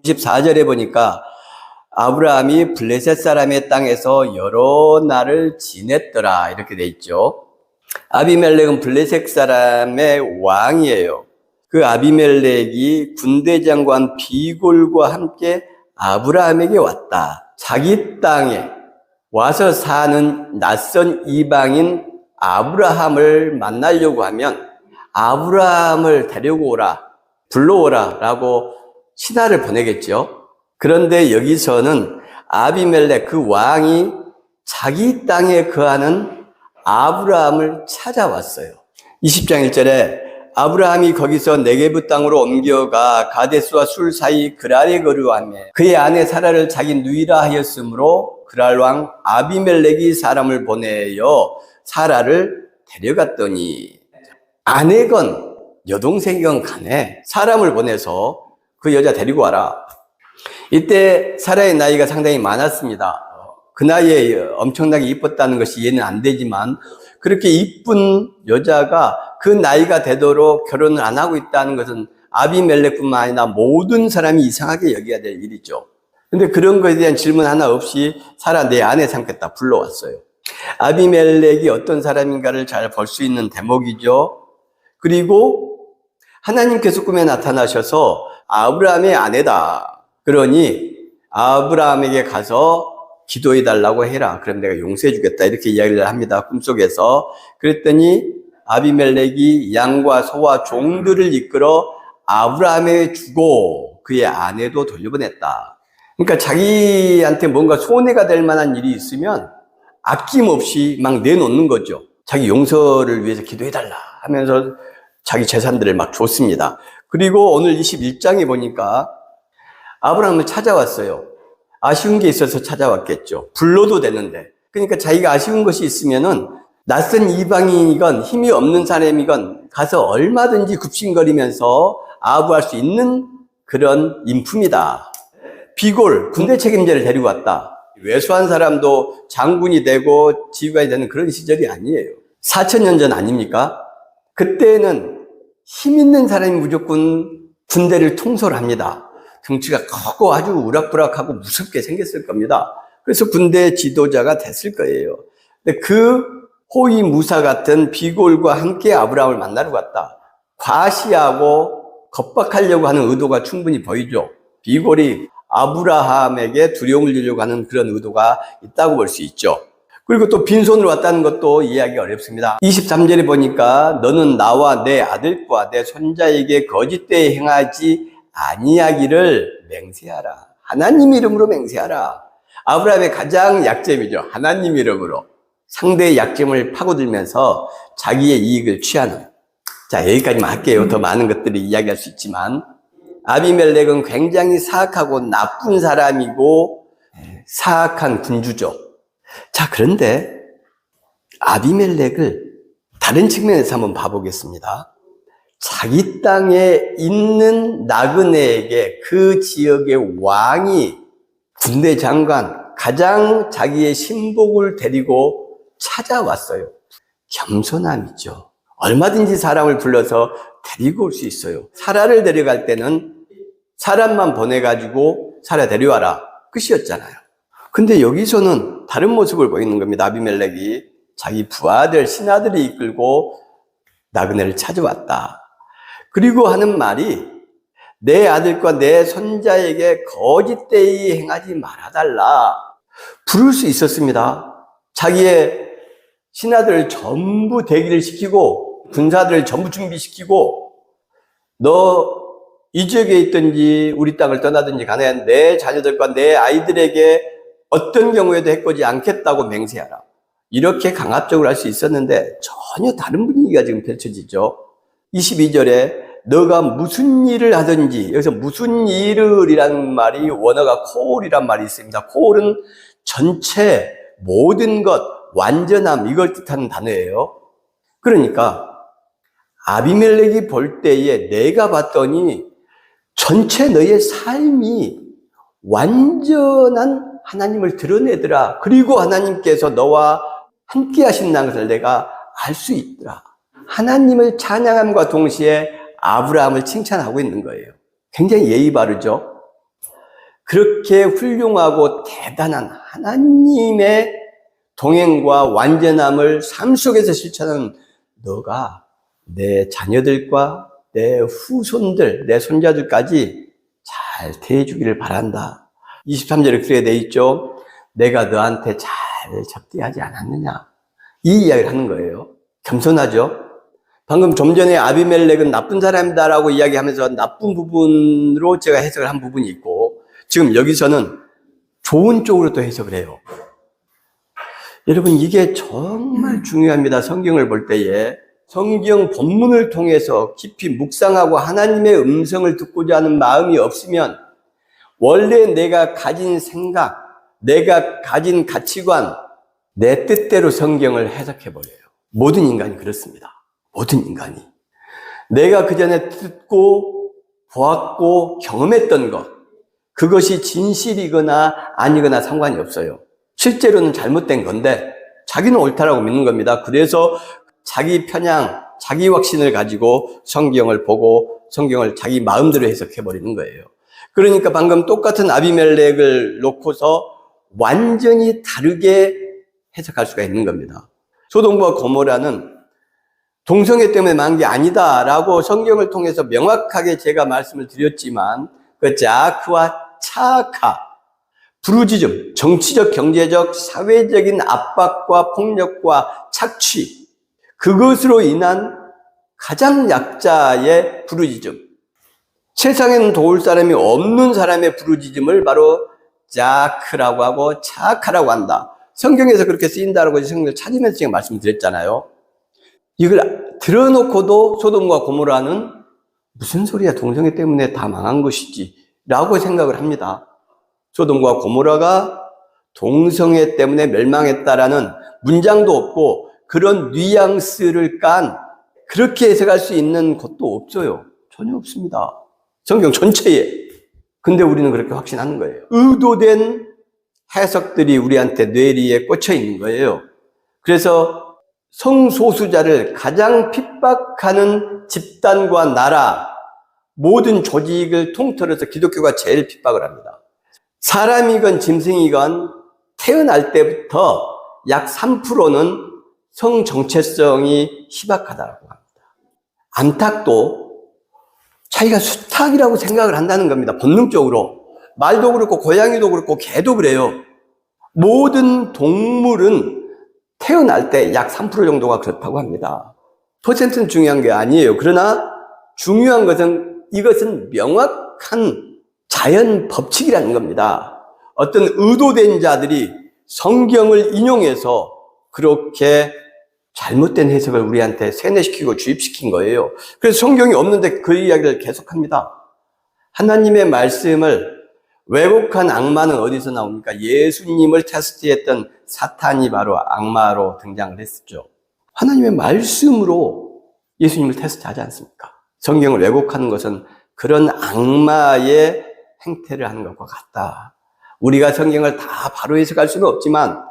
24절에 보니까 아브라함이 블레셋 사람의 땅에서 여러 날을 지냈더라 이렇게 돼 있죠. 아비멜렉은 블레셋 사람의 왕이에요. 그 아비멜렉이 군대 장관 비골과 함께 아브라함에게 왔다. 자기 땅에 와서 사는 낯선 이방인 아브라함을 만나려고 하면 아브라함을 데리고 오라, 불러오라 라고 신하를 보내겠죠. 그런데 여기서는 아비멜렉 그 왕이 자기 땅에 거하는 아브라함을 찾아왔어요. 20장 1절에 아브라함이 거기서 네게브 땅으로 옮겨가 가데스와 술 사이 그랄에 거류하며 그의 아내 사라를 자기 누이라 하였으므로 그랄 왕 아비멜렉이 사람을 보내어 사라를 데려갔더니 아내건 여동생이건 간에 사람을 보내서 그 여자 데리고 와라. 이때 사라의 나이가 상당히 많았습니다. 그 나이에 엄청나게 이뻤다는 것이 이해는 안 되지만 그렇게 이쁜 여자가 그 나이가 되도록 결혼을 안 하고 있다는 것은 아비멜렉뿐만 아니라 모든 사람이 이상하게 여겨야 될 일이죠. 근데 그런 것에 대한 질문 하나 없이 사라 내 아내 삼겠다 불러왔어요. 아비멜렉이 어떤 사람인가를 잘 볼 수 있는 대목이죠. 그리고 하나님께서 꿈에 나타나셔서 아브라함의 아내다. 그러니 아브라함에게 가서 기도해 달라고 해라. 그럼 내가 용서해 주겠다. 이렇게 이야기를 합니다. 꿈속에서. 그랬더니 아비멜렉이 양과 소와 종들을 이끌어 아브라함에게 주고 그의 아내도 돌려보냈다. 그러니까 자기한테 뭔가 손해가 될 만한 일이 있으면 아낌없이 막 내놓는 거죠. 자기 용서를 위해서 기도해 달라 하면서 자기 재산들을 막 줬습니다. 그리고 오늘 21장에 보니까 아브라함을 찾아왔어요. 아쉬운 게 있어서 찾아왔겠죠. 불러도 되는데. 그러니까 자기가 아쉬운 것이 있으면은 낯선 이방인이건 힘이 없는 사람이건 가서 얼마든지 굽신거리면서 아부할 수 있는 그런 인품이다. 비골, 군대 책임자를 데리고 왔다. 외소한 사람도 장군이 되고 지휘관이 되는 그런 시절이 아니에요. 4,000년 전 아닙니까? 그때는 힘 있는 사람이 무조건 군대를 통솔합니다. 덩치가 크고 아주 우락부락하고 무섭게 생겼을 겁니다. 그래서 군대 지도자가 됐을 거예요. 근데 그 호위무사 같은 비골과 함께 아브라함을 만나러 갔다. 과시하고 겁박하려고 하는 의도가 충분히 보이죠. 비골이 아브라함에게 두려움을 주려고 하는 그런 의도가 있다고 볼 수 있죠. 그리고 또 빈손으로 왔다는 것도 이해하기 어렵습니다. 23절에 보니까 너는 나와 내 아들과 내 손자에게 거짓되이 행하지 아니하기를 맹세하라. 하나님 이름으로 맹세하라. 아브라함의 가장 약점이죠. 하나님 이름으로 상대의 약점을 파고들면서 자기의 이익을 취하는. 자, 여기까지만 할게요. 더 많은 것들을 이야기할 수 있지만 아비멜렉은 굉장히 사악하고 나쁜 사람이고 사악한 군주죠. 자, 그런데 아비멜렉을 다른 측면에서 한번 봐보겠습니다. 자기 땅에 있는 나그네에게 그 지역의 왕이 군대 장관, 가장 자기의 신복을 데리고 찾아왔어요. 겸손함이죠. 얼마든지 사람을 불러서 데리고 올 수 있어요. 사라를 데려갈 때는 사람만 보내가지고 사라 데려와라. 끝이었잖아요. 근데 여기서는 다른 모습을 보이는 겁니다. 아비멜렉이 자기 부하들, 신하들이 이끌고 나그네를 찾아왔다. 그리고 하는 말이 내 아들과 내 손자에게 거짓되이 행하지 말아달라. 부를 수 있었습니다. 자기의 신하들을 전부 대기를 시키고 군사들을 전부 준비시키고 너 이 지역에 있든지 우리 땅을 떠나든지 간에 내 자녀들과 내 아이들에게 어떤 경우에도 해코지 않겠다고 맹세하라. 이렇게 강압적으로 할 수 있었는데 전혀 다른 분위기가 지금 펼쳐지죠. 22절에 너가 무슨 일을 하든지, 여기서 무슨 일을이라는 말이 원어가 콜이란 말이 있습니다. 콜은 전체 모든 것, 완전함 이걸 뜻하는 단어예요. 그러니까 아비멜렉이 볼 때에 내가 봤더니 전체 너의 삶이 완전한 하나님을 드러내더라. 그리고 하나님께서 너와 함께 하신다는 것을 내가 알 수 있더라. 하나님을 찬양함과 동시에 아브라함을 칭찬하고 있는 거예요. 굉장히 예의 바르죠. 그렇게 훌륭하고 대단한 하나님의 동행과 완전함을 삶 속에서 실천하는 너가 내 자녀들과 내 후손들, 내 손자들까지 잘 대해주기를 바란다. 23절에 그렇게 돼 있죠. 내가 너한테 잘 접대하지 않았느냐. 이 이야기를 하는 거예요. 겸손하죠. 방금 좀 전에 아비멜렉은 나쁜 사람이다라고 이야기하면서 나쁜 부분으로 제가 해석을 한 부분이 있고, 지금 여기서는 좋은 쪽으로 또 해석을 해요. 여러분, 이게 정말 중요합니다. 성경을 볼 때에 성경 본문을 통해서 깊이 묵상하고 하나님의 음성을 듣고자 하는 마음이 없으면 원래 내가 가진 생각, 내가 가진 가치관, 내 뜻대로 성경을 해석해버려요. 모든 인간이 그렇습니다. 모든 인간이. 내가 그전에 듣고 보았고 경험했던 것, 그것이 진실이거나 아니거나 상관이 없어요. 실제로는 잘못된 건데 자기는 옳다라고 믿는 겁니다. 그래서 자기 편향, 자기 확신을 가지고 성경을 보고 성경을 자기 마음대로 해석해버리는 거예요. 그러니까 방금 똑같은 아비멜렉을 놓고서 완전히 다르게 해석할 수가 있는 겁니다. 소돔과 고모라는 동성애 때문에 망한 게 아니다라고 성경을 통해서 명확하게 제가 말씀을 드렸지만 그 자아크와 차아카, 부르짖음, 정치적, 경제적, 사회적인 압박과 폭력과 착취, 그것으로 인한 가장 약자의 부르짖음, 세상에는 도울 사람이 없는 사람의 부르짖음을 바로 자아크라고 하고 차아카라고 한다. 성경에서 그렇게 쓰인다라고 성경을 찾으면서 제가 말씀드렸잖아요. 이걸 들어놓고도 소돔과 고모라는 무슨 소리야, 동성애 때문에 다 망한 것이지 라고 생각을 합니다. 소돔과 고모라가 동성애 때문에 멸망했다라는 문장도 없고 그런 뉘앙스를 깐 그렇게 해석할 수 있는 것도 없어요. 전혀 없습니다. 성경 전체에. 근데 우리는 그렇게 확신하는 거예요. 의도된 해석들이 우리한테 뇌리에 꽂혀 있는 거예요. 그래서 성소수자를 가장 핍박하는 집단과 나라, 모든 조직을 통틀어서 기독교가 제일 핍박을 합니다. 사람이건 짐승이건 태어날 때부터 약 3%는 성 정체성이 희박하다고 합니다. 암탉도 자기가 수탉이라고 생각을 한다는 겁니다. 본능적으로. 말도 그렇고 고양이도 그렇고 개도 그래요. 모든 동물은 태어날 때 약 3% 정도가 그렇다고 합니다. 퍼센트는 중요한 게 아니에요. 그러나 중요한 것은 이것은 명확한 자연 법칙이라는 겁니다. 어떤 의도된 자들이 성경을 인용해서 그렇게 잘못된 해석을 우리한테 세뇌시키고 주입시킨 거예요. 그래서 성경이 없는데 그 이야기를 계속합니다. 하나님의 말씀을 왜곡한 악마는 어디서 나옵니까? 예수님을 테스트했던 사탄이 바로 악마로 등장을 했었죠. 하나님의 말씀으로 예수님을 테스트하지 않습니까? 성경을 왜곡하는 것은 그런 악마의 행태를 하는 것과 같다. 우리가 성경을 다 바로 해석할 수는 없지만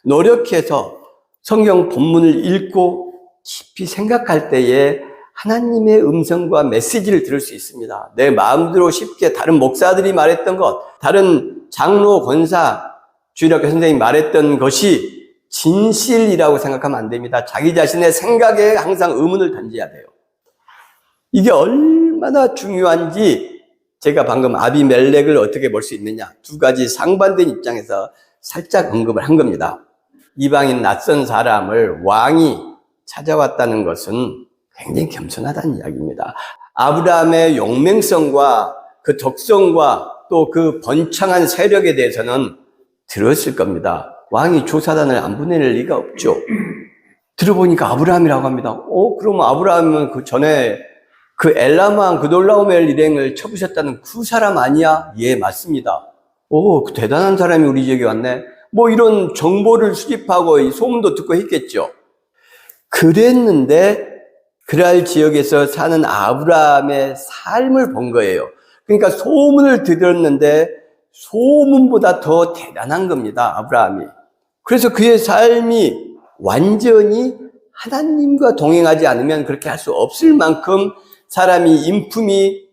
노력해서 성경 본문을 읽고 깊이 생각할 때에 하나님의 음성과 메시지를 들을 수 있습니다. 내 마음대로 쉽게 다른 목사들이 말했던 것, 다른 장로, 권사, 주일학교 선생님이 말했던 것이 진실이라고 생각하면 안 됩니다. 자기 자신의 생각에 항상 의문을 던져야 돼요. 이게 얼마나 중요한지 제가 방금 아비멜렉을 어떻게 볼 수 있느냐, 두 가지 상반된 입장에서 살짝 언급을 한 겁니다. 이방인 낯선 사람을 왕이 찾아왔다는 것은 굉장히 겸손하다는 이야기입니다. 아브라함의 용맹성과 그 덕성과 또 그 번창한 세력에 대해서는 들었을 겁니다. 왕이 조사단을 안 보낼 리가 없죠. 들어보니까 아브라함이라고 합니다. 그러면 아브라함은 그 전에 그 엘라만 그 놀라움의 일행을 쳐부셨다는 그 사람 아니야? 예, 맞습니다. 그 대단한 사람이 우리 지역에 왔네. 뭐 이런 정보를 수집하고 소문도 듣고 했겠죠. 그랬는데 그랄 지역에서 사는 아브라함의 삶을 본 거예요. 그러니까 소문을 들었는데 소문보다 더 대단한 겁니다, 아브라함이. 그래서 그의 삶이 완전히 하나님과 동행하지 않으면 그렇게 할 수 없을 만큼 사람이 인품이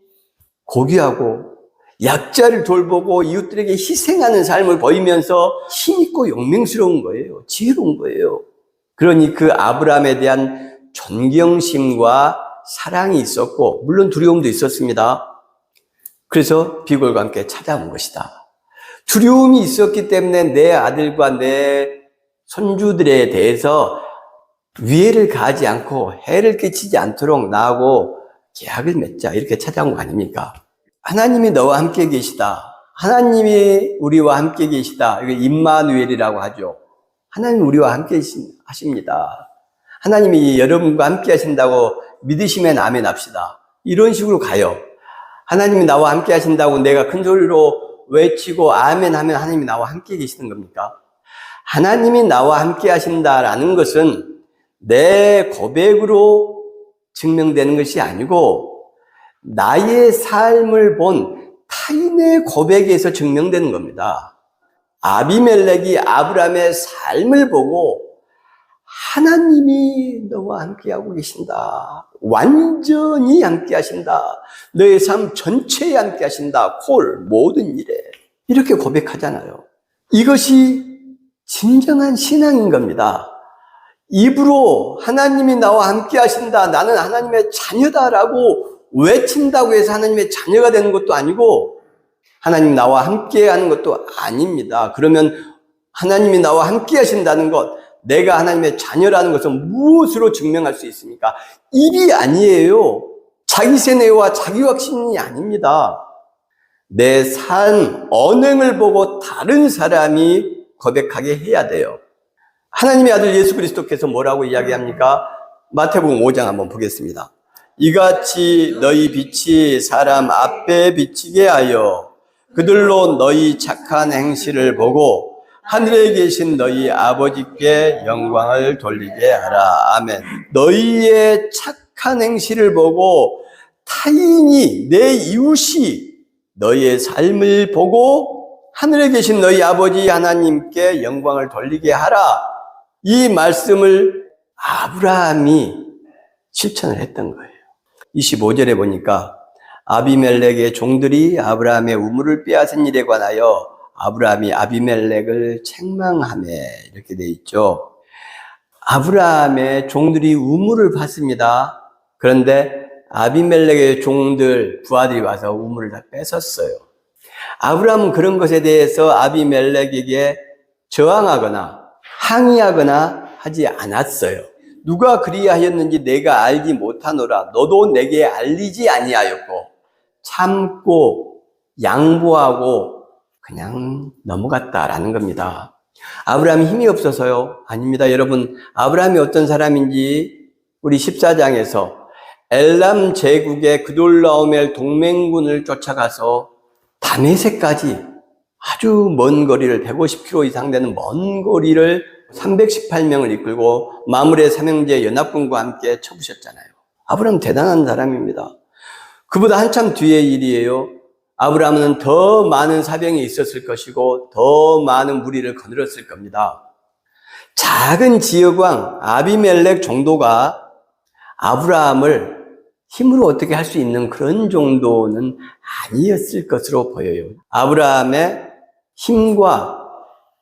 고귀하고 약자를 돌보고 이웃들에게 희생하는 삶을 보이면서 힘있고 용맹스러운 거예요. 지혜로운 거예요. 그러니 그 아브라함에 대한 존경심과 사랑이 있었고, 물론 두려움도 있었습니다. 그래서 비골과 함께 찾아온 것이다. 두려움이 있었기 때문에 내 아들과 내 손주들에 대해서 위해를 가하지 않고 해를 끼치지 않도록 나하고 계약을 맺자, 이렇게 찾아온 거 아닙니까? 하나님이 너와 함께 계시다. 하나님이 우리와 함께 계시다. 이게 임마누엘이라고 하죠. 하나님이 우리와 함께 하십니다. 하나님이 여러분과 함께 하신다고 믿으시면 아멘 합시다. 이런 식으로 가요. 하나님이 나와 함께 하신다고 내가 큰 소리로 외치고 아멘 하면 하나님이 나와 함께 계시는 겁니까? 하나님이 나와 함께 하신다라는 것은 내 고백으로 증명되는 것이 아니고 나의 삶을 본 타인의 고백에서 증명되는 겁니다. 아비멜렉이 아브라함의 삶을 보고 하나님이 너와 함께하고 계신다. 완전히 함께 하신다. 너의 삶 전체에 함께 하신다. 모든 일에. 이렇게 고백하잖아요. 이것이 진정한 신앙인 겁니다. 입으로 하나님이 나와 함께 하신다. 나는 하나님의 자녀다라고 외친다고 해서 하나님의 자녀가 되는 것도 아니고 하나님 나와 함께 하는 것도 아닙니다. 그러면 하나님이 나와 함께 하신다는 것, 내가 하나님의 자녀라는 것은 무엇으로 증명할 수 있습니까? 입이 아니에요. 자기 세뇌와 자기 확신이 아닙니다. 내 삶, 언행을 보고 다른 사람이 고백하게 해야 돼요. 하나님의 아들 예수 그리스도께서 뭐라고 이야기합니까? 마태복음 5장 한번 보겠습니다. 이같이 너희 빛이 사람 앞에 비치게 하여 그들로 너희 착한 행실을 보고 하늘에 계신 너희 아버지께 영광을 돌리게 하라. 아멘. 너희의 착한 행실을 보고 타인이, 내 이웃이 너희의 삶을 보고 하늘에 계신 너희 아버지 하나님께 영광을 돌리게 하라. 이 말씀을 아브라함이 실천을 했던 거예요. 25절에 보니까 아비멜렉의 종들이 아브라함의 우물을 빼앗은 일에 관하여 아브라함이 아비멜렉을 책망하며, 이렇게 돼 있죠. 아브라함의 종들이 우물을 팠습니다. 그런데 아비멜렉의 종들, 부하들이 와서 우물을 다 뺏었어요. 아브라함은 그런 것에 대해서 아비멜렉에게 저항하거나 항의하거나 하지 않았어요. 누가 그리하였는지 내가 알지 못하노라. 너도 내게 알리지 아니하였고, 참고 양보하고 그냥 넘어갔다라는 겁니다. 아브라함이 힘이 없어서요? 아닙니다. 여러분, 아브라함이 어떤 사람인지 우리 14장에서 엘람 제국의 그돌라오멜 동맹군을 쫓아가서 다메섹까지 아주 먼 거리를, 150km 이상 되는 먼 거리를 318명을 이끌고 마므레 삼형제 연합군과 함께 쳐부셨잖아요. 아브라함은 대단한 사람입니다. 그보다 한참 뒤의 일이에요. 아브라함은 더 많은 사병이 있었을 것이고 더 많은 무리를 거느렸을 겁니다. 작은 지역왕 아비멜렉 정도가 아브라함을 힘으로 어떻게 할 수 있는 그런 정도는 아니었을 것으로 보여요. 아브라함의 힘과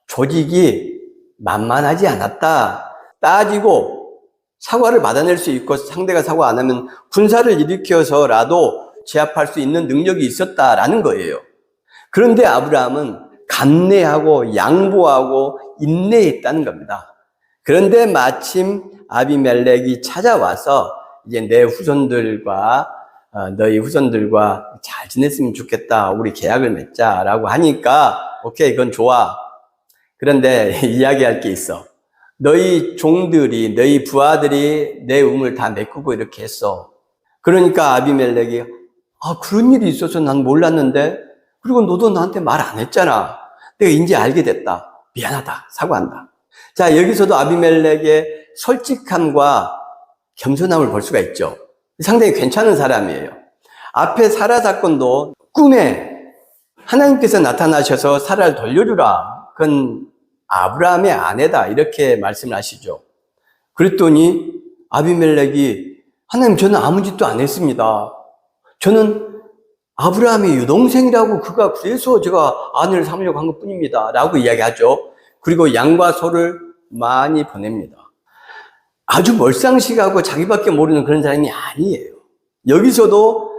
조직이 만만하지 않았다. 따지고 사과를 받아낼 수 있고 상대가 사과 안 하면 군사를 일으켜서라도 제압할 수 있는 능력이 있었다라는 거예요. 그런데 아브라함은 감내하고 양보하고 인내했다는 겁니다. 그런데 마침 아비멜렉이 찾아와서 이제 내 후손들과 너희 후손들과 잘 지냈으면 좋겠다. 우리 계약을 맺자라고 하니까 오케이, 그건 좋아. 그런데 이야기할 게 있어. 너희 종들이, 너희 부하들이 내 우물 다 메꾸고 이렇게 했어. 그러니까 아비멜렉이 그런 일이 있어서 난 몰랐는데, 그리고 너도 나한테 말 안 했잖아. 내가 이제 알게 됐다. 미안하다. 사과한다. 자, 여기서도 아비멜렉의 솔직함과 겸손함을 볼 수가 있죠. 상당히 괜찮은 사람이에요. 앞에 사라 사건도 꿈에 하나님께서 나타나셔서 사라를 돌려주라. 그건 아브라함의 아내다. 이렇게 말씀을 하시죠. 그랬더니 아비멜렉이 하나님, 저는 아무 짓도 안 했습니다. 저는 아브라함의 유동생이라고 그가 그래서 제가 아내를 삼으려고 한 것뿐입니다 라고 이야기하죠. 그리고 양과 소를 많이 보냅니다. 아주 몰상식하고 자기밖에 모르는 그런 사람이 아니에요. 여기서도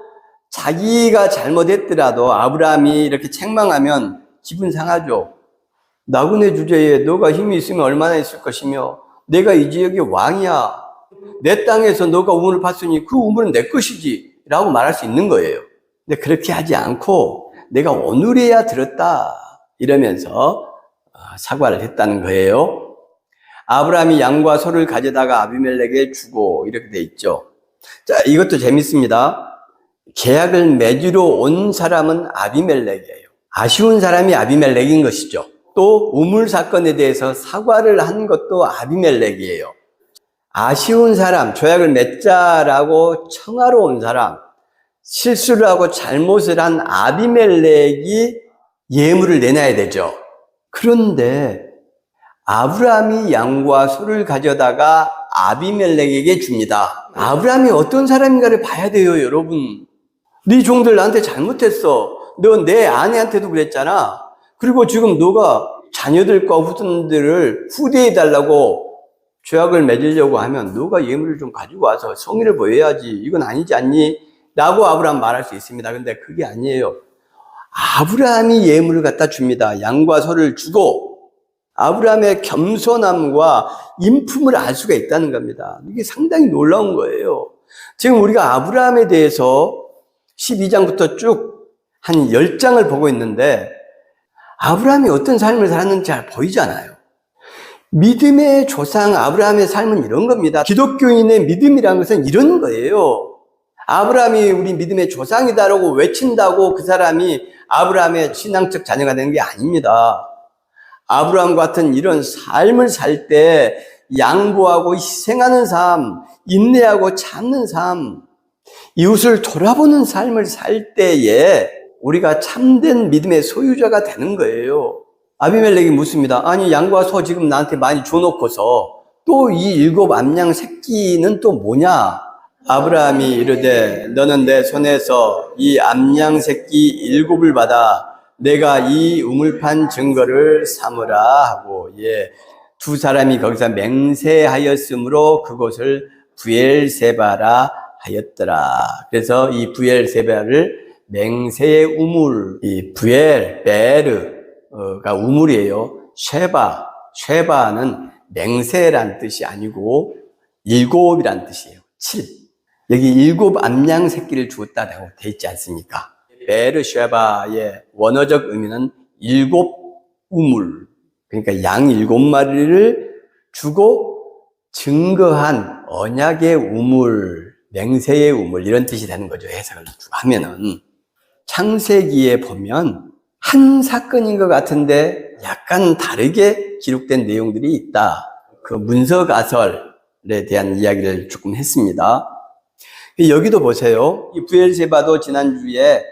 자기가 잘못했더라도 아브라함이 이렇게 책망하면 기분 상하죠. 나그네 주제에 너가 힘이 있으면 얼마나 있을 것이며 내가 이 지역의 왕이야. 내 땅에서 너가 우물을 팠으니 그 우물은 내 것이지 라고 말할 수 있는 거예요. 근데 그렇게 하지 않고 내가 오늘에야 들었다 이러면서 사과를 했다는 거예요. 아브라함이 양과 소를 가져다가 아비멜렉에게 주고 이렇게 돼 있죠. 자, 이것도 재밌습니다. 계약을 맺으러 온 사람은 아비멜렉이에요. 아쉬운 사람이 아비멜렉인 것이죠. 또 우물 사건에 대해서 사과를 한 것도 아비멜렉이에요. 아쉬운 사람, 조약을 맺자라고 청하러 온 사람, 실수를 하고 잘못을 한 아비멜렉이 예물을 내놔야 되죠. 그런데 아브라함이 양과 소를 가져다가 아비멜렉에게 줍니다. 아브라함이 어떤 사람인가를 봐야 돼요, 여러분. 네 종들 나한테 잘못했어. 너 내 아내한테도 그랬잖아. 그리고 지금 너가 자녀들과 후손들을 후대해달라고 조약을 맺으려고 하면 너가 예물을 좀 가지고 와서 성의를 보여야지. 이건 아니지 않니? 라고 아브라함 말할 수 있습니다. 근데 그게 아니에요. 아브라함이 예물을 갖다 줍니다. 양과 소를 주고 아브라함의 겸손함과 인품을 알 수가 있다는 겁니다. 이게 상당히 놀라운 거예요. 지금 우리가 아브라함에 대해서 12장부터 쭉 한 10장을 보고 있는데 아브라함이 어떤 삶을 살았는지 잘 보이잖아요. 믿음의 조상 아브라함의 삶은 이런 겁니다. 기독교인의 믿음이라는 것은 이런 거예요. 아브라함이 우리 믿음의 조상이다라고 외친다고 그 사람이 아브라함의 신앙적 자녀가 되는 게 아닙니다. 아브라함 같은 이런 삶을 살 때 양보하고 희생하는 삶, 인내하고 참는 삶, 이웃을 돌아보는 삶을 살 때에 우리가 참된 믿음의 소유자가 되는 거예요. 아비멜렉이 묻습니다. 아니 양과 소 지금 나한테 많이 줘놓고서 또 이 7 암양 새끼는 또 뭐냐? 아브라함이 이르되 너는 내 손에서 이 암양 새끼 7을 받아 내가 이 우물판 증거를 삼으라 하고, 두 사람이 거기서 맹세하였으므로 그곳을 부엘세바라 하였더라. 그래서 이 부엘세바를 맹세의 우물, 이 부엘, 베르가 우물이에요. 쉐바는 맹세란 뜻이 아니고 7이란 뜻이에요. 7. 여기 7 암양 새끼를 주었다라고 돼 있지 않습니까? 베르쉐바의 원어적 의미는 7 우물, 그러니까 양 7마리를 주고 증거한 언약의 우물, 맹세의 우물 이런 뜻이 되는 거죠. 해석을 하면은 창세기에 보면 한 사건인 것 같은데 약간 다르게 기록된 내용들이 있다. 그 문서가설에 대한 이야기를 조금 했습니다. 여기도 보세요. 이 부엘세바도 지난주에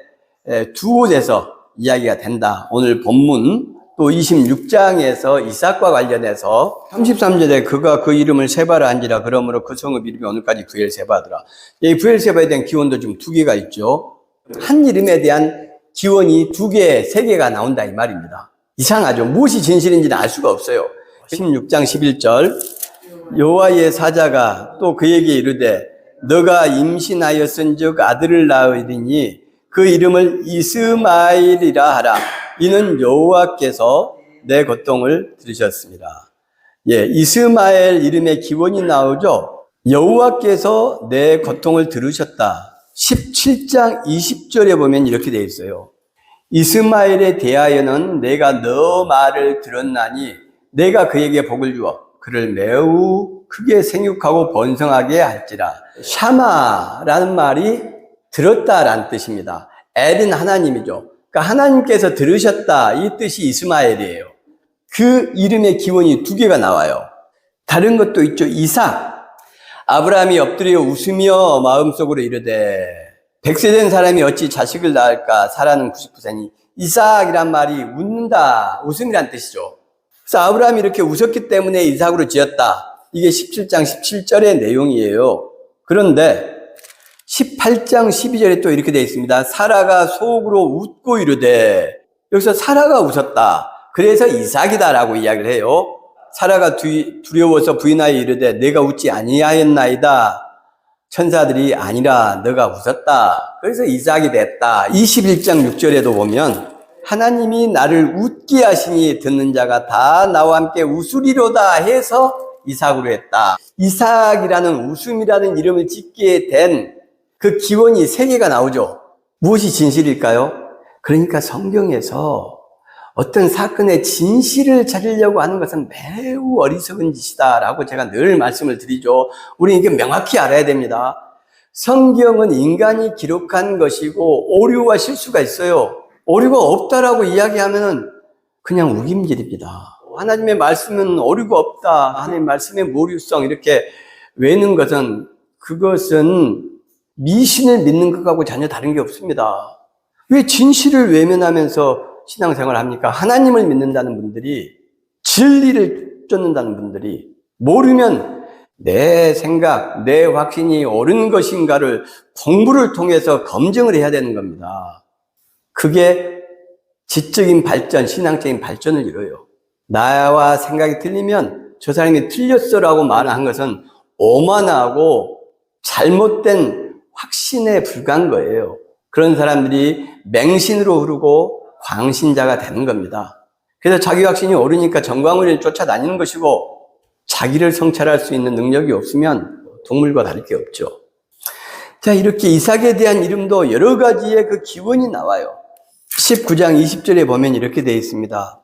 두 곳에서 이야기가 된다. 오늘 본문 또 26장에서 이삭과 관련해서 33절에 그가 그 이름을 세바라 한지라 그러므로 그 성읍 이름이 오늘까지 부엘세바더라. 이 부엘세바에 대한 기원도 지금 2개가 있죠. 한 이름에 대한 기원이 2개, 3개가 나온다 이 말입니다. 이상하죠. 무엇이 진실인지는 알 수가 없어요. 16장 11절 여호와의 사자가 또 그에게 이르되 너가 임신하였은즉 아들을 낳으리니 그 이름을 이스마엘이라 하라. 이는 여호와께서 내 고통을 들으셨습니다. 이스마엘 이름의 기원이 나오죠. 여호와께서 내 고통을 들으셨다. 17장 20절에 보면 이렇게 되어 있어요. 이스마엘에 대하여는 내가 너 말을 들었나니 내가 그에게 복을 주어 그를 매우 크게 생육하고 번성하게 할지라. 샤마라는 말이 들었다라는 뜻입니다. 엘은 하나님이죠. 그러니까 하나님께서 들으셨다 이 뜻이 이스마엘이에요. 그 이름의 기원이 2개가 나와요. 다른 것도 있죠. 이삭. 아브라함이 엎드려 웃으며 마음속으로 이르되 100세 된 사람이 어찌 자식을 낳을까? 사라는 99세니 이삭이란 말이 웃는다, 웃음이란 뜻이죠. 그래서 아브라함이 이렇게 웃었기 때문에 이삭으로 지었다. 이게 17장 17절의 내용이에요. 그런데 18장 12절에 또 이렇게 되어 있습니다. 사라가 속으로 웃고 이르되, 여기서 사라가 웃었다. 그래서 이삭이다라고 이야기를 해요. 사라가 두려워서 부인하여 이르되 내가 웃지 아니하였나이다. 천사들이 아니라 너가 웃었다. 그래서 이삭이 됐다. 21장 6절에도 보면 하나님이 나를 웃게 하시니 듣는 자가 다 나와 함께 웃으리로다 해서 이삭으로 했다. 이삭이라는 웃음이라는 이름을 짓게 된 그 기원이 세 개가 나오죠. 무엇이 진실일까요? 그러니까 성경에서 어떤 사건의 진실을 찾으려고 하는 것은 매우 어리석은 짓이다라고 제가 늘 말씀을 드리죠. 우리 이게 명확히 알아야 됩니다. 성경은 인간이 기록한 것이고 오류와 실수가 있어요. 오류가 없다라고 이야기하면은 그냥 우김질입니다. 하나님의 말씀은 오류가 없다. 하나님의 말씀의 모류성 이렇게 외는 것은 그것은 미신을 믿는 것하고 전혀 다른 게 없습니다. 왜 진실을 외면하면서 신앙생활을 합니까? 하나님을 믿는다는 분들이, 진리를 쫓는다는 분들이 모르면 내 생각, 내 확신이 옳은 것인가를 공부를 통해서 검증을 해야 되는 겁니다. 그게 지적인 발전, 신앙적인 발전을 이뤄요. 나와 생각이 틀리면 저 사람이 틀렸어라고 말한 것은 오만하고 잘못된 확신에 불과한 거예요. 그런 사람들이 맹신으로 흐르고 광신자가 되는 겁니다. 그래서 자기 확신이 옳으니까 정광훈을 쫓아다니는 것이고 자기를 성찰할 수 있는 능력이 없으면 동물과 다를 게 없죠. 자, 이렇게 이삭에 대한 이름도 여러 가지의 그 기원이 나와요. 19장 20절에 보면 이렇게 되어 있습니다.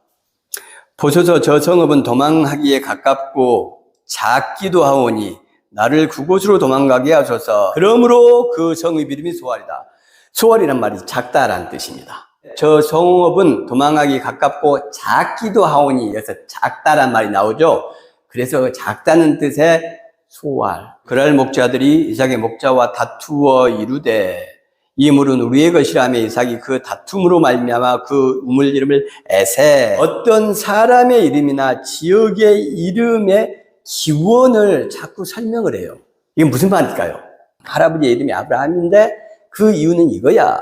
보소서 저 성읍은 도망하기에 가깝고 작기도 하오니 나를 그곳으로 도망가게 하소서. 그러므로 그 성읍 이름이 소알이다. 소알이란 말이 작다라는 뜻입니다. 저 성읍은 도망하기 가깝고 작기도 하오니 여기서 작다란 말이 나오죠. 그래서 작다는 뜻의 소알. 그랄 목자들이 이삭의 목자와 다투어 이르되 이 물은 우리의 것이라며 이삭이 그 다툼으로 말미암아 그 우물 이름을 에세. 어떤 사람의 이름이나 지역의 이름의 기원을 자꾸 설명을 해요. 이게 무슨 말일까요? 할아버지의 이름이 아브라함인데 그 이유는 이거야.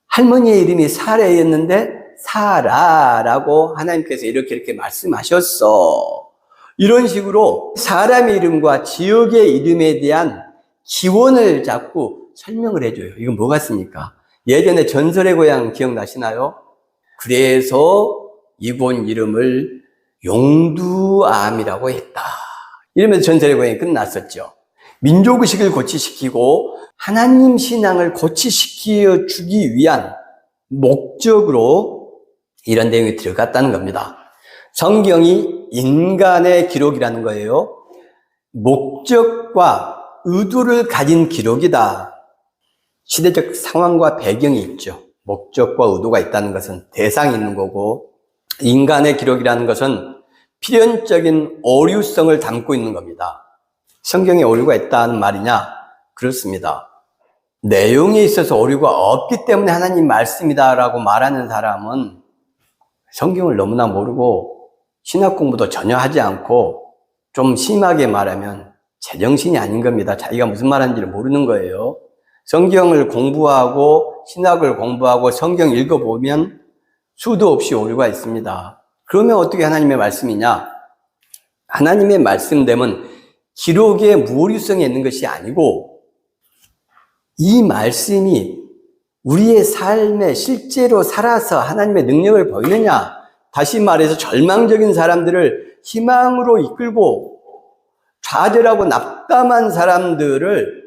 할머니의 이름이 사라였는데 사라라고 하나님께서 이렇게 말씀하셨어. 이런 식으로 사람의 이름과 지역의 이름에 대한 기원을 자꾸 설명을 해줘요. 이건 뭐 같습니까? 예전에 전설의 고향 기억나시나요? 그래서 이곳 이름을 용두암이라고 했다. 이러면서 전설의 고향이 끝났었죠. 민족의식을 고치시키고 하나님 신앙을 고치시켜 주기 위한 목적으로 이런 내용이 들어갔다는 겁니다. 성경이 인간의 기록이라는 거예요. 목적과 의도를 가진 기록이다. 시대적 상황과 배경이 있죠. 목적과 의도가 있다는 것은 대상이 있는 거고, 인간의 기록이라는 것은 필연적인 오류성을 담고 있는 겁니다. 성경에 오류가 있다는 말이냐? 그렇습니다. 내용에 있어서 오류가 없기 때문에 하나님 말씀이다라고 말하는 사람은 성경을 너무나 모르고 신학 공부도 전혀 하지 않고 좀 심하게 말하면 제정신이 아닌 겁니다. 자기가 무슨 말하는지를 모르는 거예요. 성경을 공부하고 신학을 공부하고 성경 읽어보면 수도 없이 오류가 있습니다. 그러면 어떻게 하나님의 말씀이냐? 하나님의 말씀됨은 기록의 무오류성에 있는 것이 아니고 이 말씀이 우리의 삶에 실제로 살아서 하나님의 능력을 보이느냐? 다시 말해서 절망적인 사람들을 희망으로 이끌고 좌절하고 낙담한 사람들을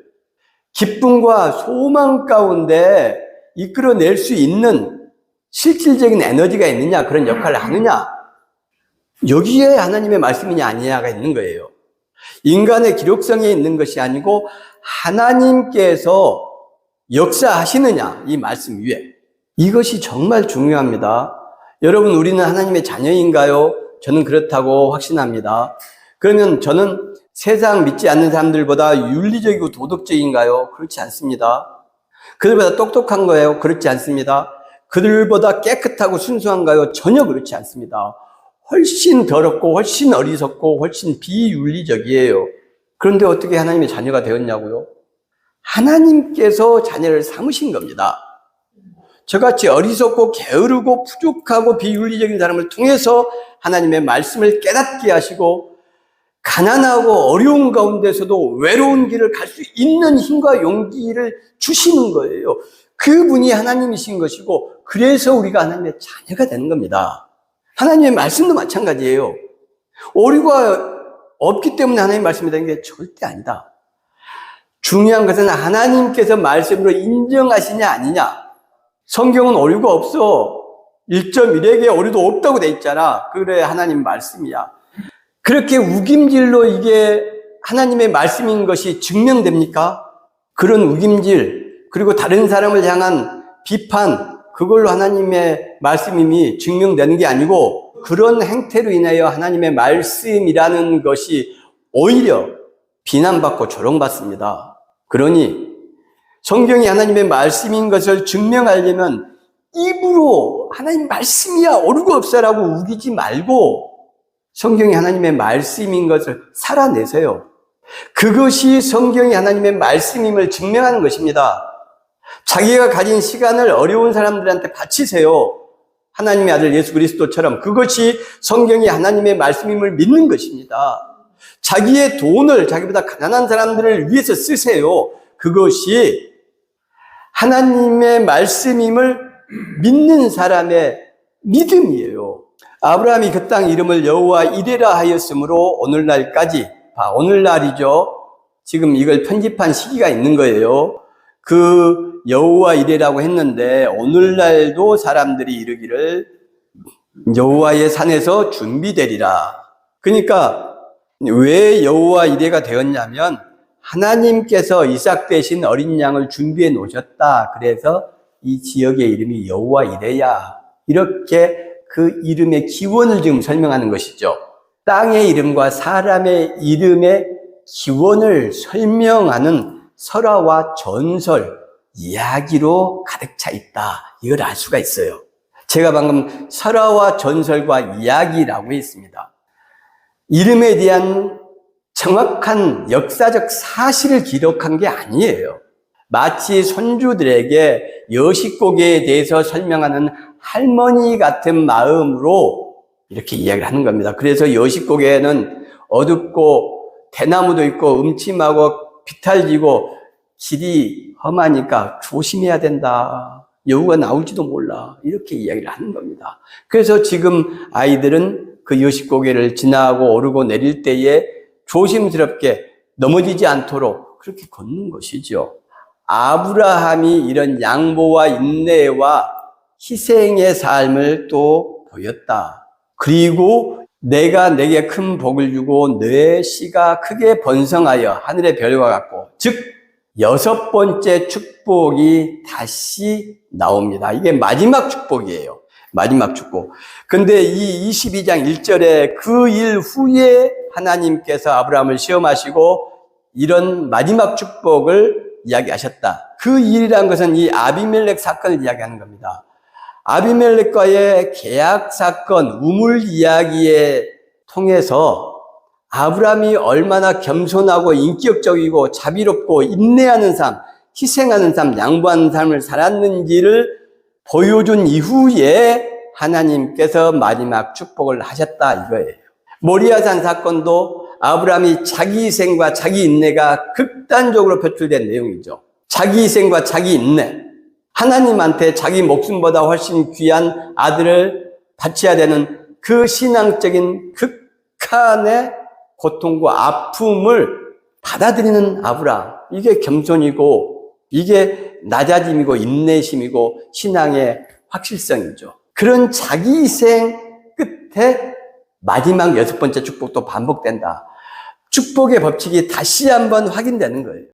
기쁨과 소망 가운데 이끌어낼 수 있는 실질적인 에너지가 있느냐, 그런 역할을 하느냐, 여기에 하나님의 말씀이냐 아니냐가 있는 거예요. 인간의 기록성에 있는 것이 아니고 하나님께서 역사하시느냐, 이 말씀 위에. 이것이 정말 중요합니다. 여러분, 우리는 하나님의 자녀인가요? 저는 그렇다고 확신합니다. 그러면 저는 세상 믿지 않는 사람들보다 윤리적이고 도덕적인가요? 그렇지 않습니다. 그들보다 똑똑한 거예요? 그렇지 않습니다. 그들보다 깨끗하고 순수한가요? 전혀 그렇지 않습니다. 훨씬 더럽고 훨씬 어리석고 훨씬 비윤리적이에요. 그런데 어떻게 하나님의 자녀가 되었냐고요? 하나님께서 자녀를 삼으신 겁니다. 저같이 어리석고 게으르고 부족하고 비윤리적인 사람을 통해서 하나님의 말씀을 깨닫게 하시고 가난하고 어려운 가운데서도 외로운 길을 갈 수 있는 힘과 용기를 주시는 거예요. 그분이 하나님이신 것이고 그래서 우리가 하나님의 자녀가 되는 겁니다. 하나님의 말씀도 마찬가지예요. 오류가 없기 때문에 하나님의 말씀이 되는 게 절대 아니다. 중요한 것은 하나님께서 말씀으로 인정하시냐 아니냐. 성경은 오류가 없어. 1.1에게 오류도 없다고 돼 있잖아. 그래 하나님 말씀이야. 그렇게 우김질로 이게 하나님의 말씀인 것이 증명됩니까? 그런 우김질 그리고 다른 사람을 향한 비판 그걸로 하나님의 말씀임이 증명되는 게 아니고 그런 행태로 인하여 하나님의 말씀이라는 것이 오히려 비난받고 조롱받습니다. 그러니 성경이 하나님의 말씀인 것을 증명하려면 입으로 하나님 말씀이야 오류가 없어라고 우기지 말고 성경이 하나님의 말씀인 것을 살아내세요. 그것이 성경이 하나님의 말씀임을 증명하는 것입니다. 자기가 가진 시간을 어려운 사람들한테 바치세요. 하나님의 아들 예수 그리스도처럼 그것이 성경이 하나님의 말씀임을 믿는 것입니다. 자기의 돈을 자기보다 가난한 사람들을 위해서 쓰세요. 그것이 하나님의 말씀임을 믿는 사람의 믿음이에요. 아브라함이 그 땅 이름을 여호와 이레라 하였으므로 오늘날까지, 오늘날이죠. 지금 이걸 편집한 시기가 있는 거예요. 그 여호와 이레라고 했는데 오늘날도 사람들이 이르기를 여호와의 산에서 준비되리라. 그러니까 왜 여호와 이레가 되었냐면 하나님께서 이삭 대신 어린 양을 준비해 놓으셨다. 그래서 이 지역의 이름이 여호와 이레야. 이렇게 그 이름의 기원을 지금 설명하는 것이죠. 땅의 이름과 사람의 이름의 기원을 설명하는 설화와 전설, 이야기로 가득 차 있다. 이걸 알 수가 있어요. 제가 방금 설화와 전설과 이야기라고 했습니다. 이름에 대한 정확한 역사적 사실을 기록한 게 아니에요. 마치 손주들에게 여식고개에 대해서 설명하는 할머니 같은 마음으로 이렇게 이야기를 하는 겁니다. 그래서 여식고개에는 어둡고 대나무도 있고 음침하고 비탈지고 길이 험하니까 조심해야 된다. 여우가 나올지도 몰라. 이렇게 이야기를 하는 겁니다. 그래서 지금 아이들은 그 여식고개를 지나고 오르고 내릴 때에 조심스럽게 넘어지지 않도록 그렇게 걷는 것이죠. 아브라함이 이런 양보와 인내와 희생의 삶을 또 보였다. 그리고 내가 내게 큰 복을 주고 내 씨가 크게 번성하여 하늘의 별과 같고, 즉 6번째 축복이 다시 나옵니다. 이게 마지막 축복이에요. 마지막 축복. 근데 이 22장 1절에 그 일 후에 하나님께서 아브라함을 시험하시고 이런 마지막 축복을 이야기하셨다. 그 일이란 것은 이 아비멜렉 사건을 이야기하는 겁니다. 아비멜렉과의 계약 사건, 우물 이야기에 통해서 아브라함이 얼마나 겸손하고 인격적이고 자비롭고 인내하는 삶, 희생하는 삶, 양보하는 삶을 살았는지를 보여준 이후에 하나님께서 마지막 축복을 하셨다 이거예요. 모리아산 사건도 아브라함이 자기 희생과 자기 인내가 극단적으로 표출된 내용이죠. 자기 희생과 자기 인내. 하나님한테 자기 목숨보다 훨씬 귀한 아들을 바쳐야 되는 그 신앙적인 극한의 고통과 아픔을 받아들이는 아브라함. 이게 겸손이고 이게 낮아짐이고 인내심이고 신앙의 확실성이죠. 그런 자기 희생 끝에 마지막 6번째 축복도 반복된다. 축복의 법칙이 다시 한번 확인되는 거예요.